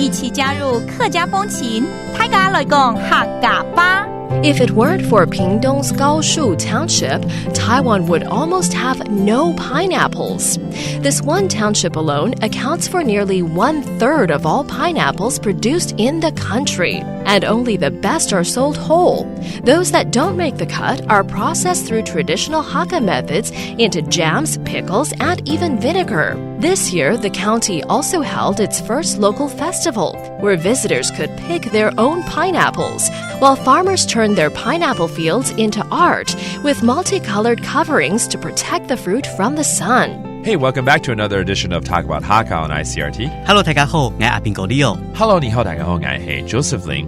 一起加入客家风情，大家来讲客家吧。If it weren't for Pingdong's Gaoshu Township, Taiwan would almost have no pineapples. This one township alone accounts for nearly 1/3 of all pineapples produced in the country, and only the best are sold whole. Those that don't make the cut are processed through traditional Hakka methods into jams, pickles, and even vinegar. This year, the county also held its first local festival, where visitors could pick their own pineapples, while farmers turned their pineapple fields into art, with multicolored coverings to protect the fruit from the sun.Hey, welcome back to another edition of Talk About Hakka on ICRT. Hello, 大家好，我是阿斌哥 Leo。Hello， 你好，大家好，我是 Josephine。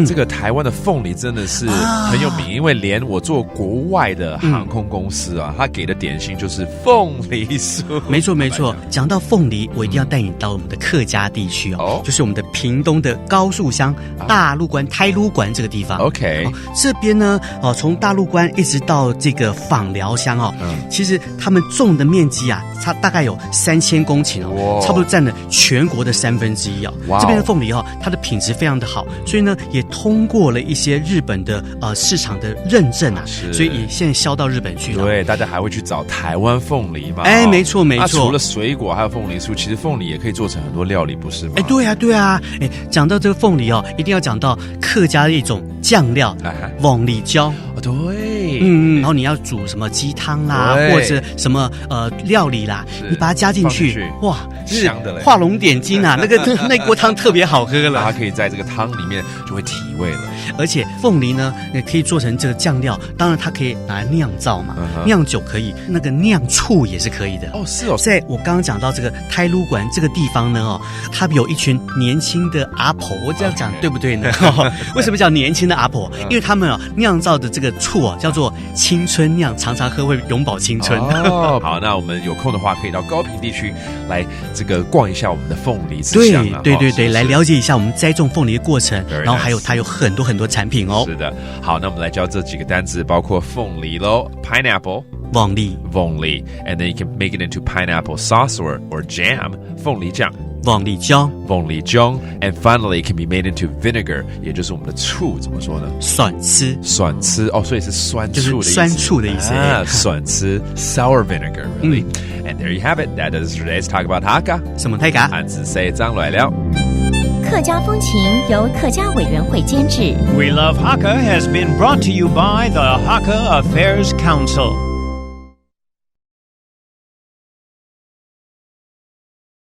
这个台湾的凤梨真的是很有名，因为连我做国外的航空公司啊，他给的点心就是凤梨酥。没错没错，讲到凤梨，我一定要带你到我们的客家地区哦，就是我们的屏东的高树乡大鹿关太鲁馆这个地方。OK， 这边呢，从大鹿关一直到这个枋寮乡哦，其实他们种的面积它大概有3000公顷哦，差不多占了全国的1/3哦。这边的凤梨它的品质非常的好，所以呢也通过了一些日本的市场的认证啊，所以也现在销到日本去了。对，大家还会去找台湾凤梨嘛？没错没错。除了水果还有凤梨酥，其实凤梨也可以做成很多料理，不是吗？对啊。讲到这个凤梨一定要讲到客家的一种酱料凤梨椒。对，然后你要煮什么鸡汤啦，或者什么料理啦，你把它加进去，哇，香的嘞，画龙点睛啊！那锅汤特别好喝了，它可以在这个汤里面就会提味了。而且凤梨呢，也可以做成这个酱料，当然它可以拿来酿造嘛，酿酒可以，那个酿醋也是可以的。是哦。在我刚刚讲到这个太鲁馆这个地方呢，它有一群年轻的阿婆，我这样讲对不对呢？为什么叫年轻的阿婆？因为他们酿造的这个醋叫做青春酿，常常喝会永葆青春。好，那我们有空的话可以到高屏地区来这个逛一下我们的凤梨之乡啊。对，来了解一下我们栽种凤梨的过程，然后还有它有很多很多产品哦。是的，好，那我们来教这几个单字，包括凤梨咯 ，pineapple， 凤梨 ，and then you can make it into pineapple sauce or jam， 凤梨酱。凤梨浆 and finally it can be made into vinegar， 也就是我们的醋，怎么说呢？酸吃所以是酸醋的意思，就是酸醋的意思酸吃 sour vinegar really。And there you have it. That is today's Talk About Hakka。什么泰嘎？汉字say张来了。客家风情由客家委员会监制。We Love Hakka has been brought to you by the Hakka Affairs Council.